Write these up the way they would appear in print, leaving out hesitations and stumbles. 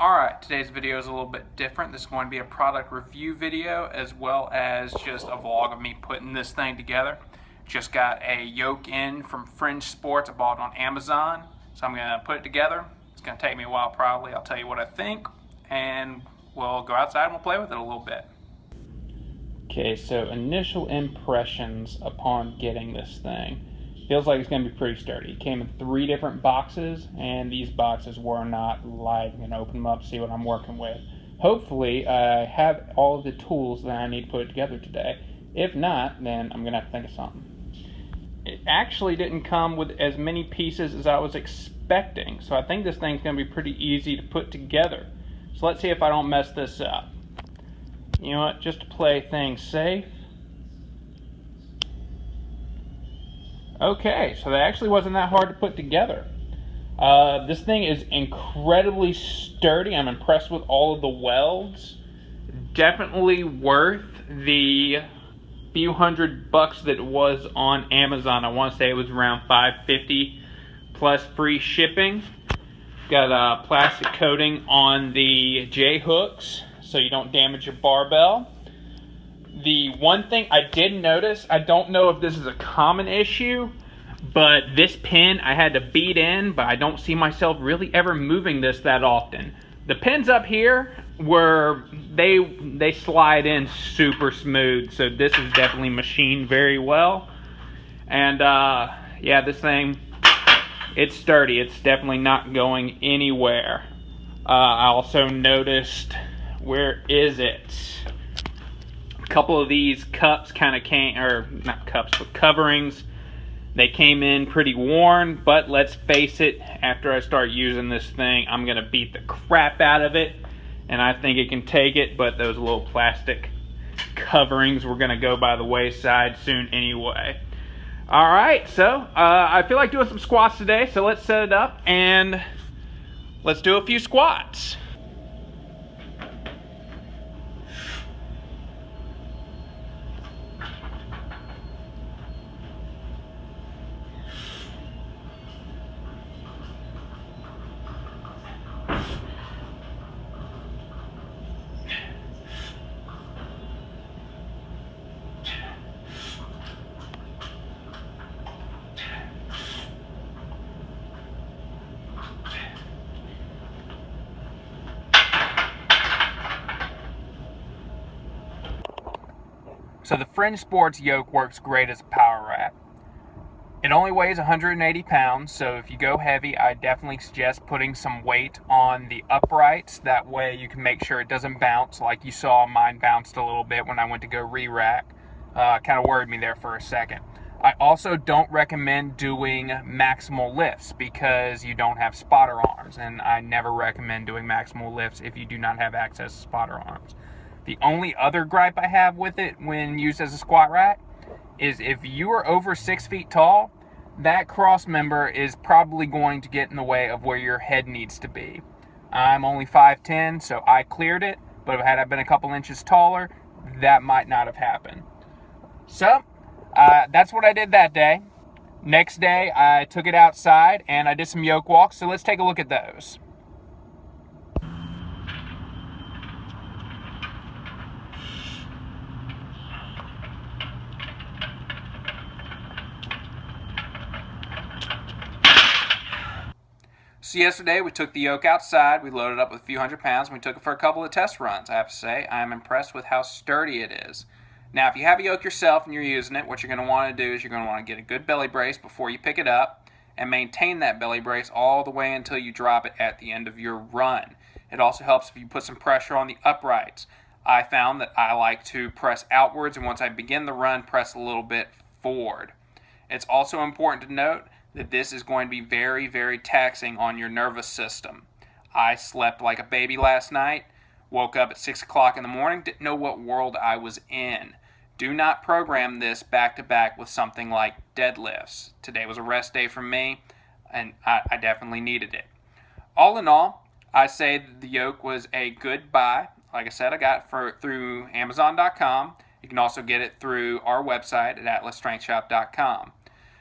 Alright, today's video is a little bit different. This is going to be a product review video as well as just a vlog of me putting this thing together. Just got a yoke in from Fringe Sports. I bought it on Amazon, so I'm going to put it together. It's going to take me a while probably. I'll tell you what I think, and we'll go outside and we'll play with it a little bit. Okay, so initial impressions upon getting this thing. Feels like it's going to be pretty sturdy. It came in 3 different boxes, and these boxes were not live. I'm going to open them up, see what I'm working with. Hopefully, I have all of the tools that I need to put it together today. If not, then I'm going to have to think of something. It actually didn't come with as many pieces as I was expecting, so I think this thing's going to be pretty easy to put together. So let's see if I don't mess this up. You know what, just to play things safe. Okay, so that actually wasn't that hard to put together. This thing is incredibly sturdy. I'm impressed with all of the welds. Definitely worth the few $100 that it was on Amazon. I want to say it was around $5.50 plus free shipping. Got a plastic coating on the J-hooks so you don't damage your barbell. The one thing I did notice, I don't know if this is a common issue, but this pin I had to beat in, but I don't see myself really ever moving this that often. The pins up here they slide in super smooth, so this is definitely machined very well. And yeah, this thing, it's sturdy. It's definitely not going anywhere. I also noticed, where is it? Couple of these cups kind of came, or not cups, but coverings, they came in pretty worn, but let's face it, after I start using this thing, I'm going to beat the crap out of it, and I think it can take it, but those little plastic coverings were going to go by the wayside soon anyway. Alright, so I feel like doing some squats today, so let's set it up and let's do a few squats. So the Fringe Sports yoke works great as a power rack. It only weighs 180 pounds, so if you go heavy, I definitely suggest putting some weight on the uprights. That way you can make sure it doesn't bounce like you saw mine bounced a little bit when I went to go re-rack. Kind of worried me there for a second. I also don't recommend doing maximal lifts because you don't have spotter arms, and I never recommend doing maximal lifts if you do not have access to spotter arms. The only other gripe I have with it when used as a squat rack is if you are over 6 feet tall, that cross member is probably going to get in the way of where your head needs to be. I'm only 5'10", so I cleared it, but had I been a couple inches taller, that might not have happened. So, that's what I did that day. Next day, I took it outside and I did some yoke walks, so let's take a look at those. So yesterday we took the yoke outside, we loaded up with a few hundred pounds, and we took it for a couple of test runs. I have to say, I am impressed with how sturdy it is. Now, if you have a yoke yourself and you're using it, what you're going to want to do is you're going to want to get a good belly brace before you pick it up, and maintain that belly brace all the way until you drop it at the end of your run. It also helps if you put some pressure on the uprights. I found that I like to press outwards, and once I begin the run, press a little bit forward. It's also important to note that this is going to be very, very taxing on your nervous system. I slept like a baby last night, woke up at 6 o'clock in the morning, didn't know what world I was in. Do not program this back-to-back with something like deadlifts. Today was a rest day for me, and I definitely needed it. All in all, I say that the yoke was a good buy. Like I said, I got it through Amazon.com. You can also get it through our website at atlasstrengthshop.com.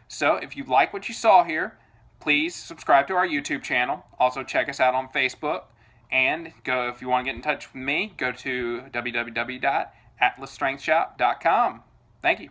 So if you like what you saw here, please subscribe to our YouTube channel. Also check us out on Facebook. And if you want to get in touch with me, go to www.atlasstrengthshop.com. Thank you.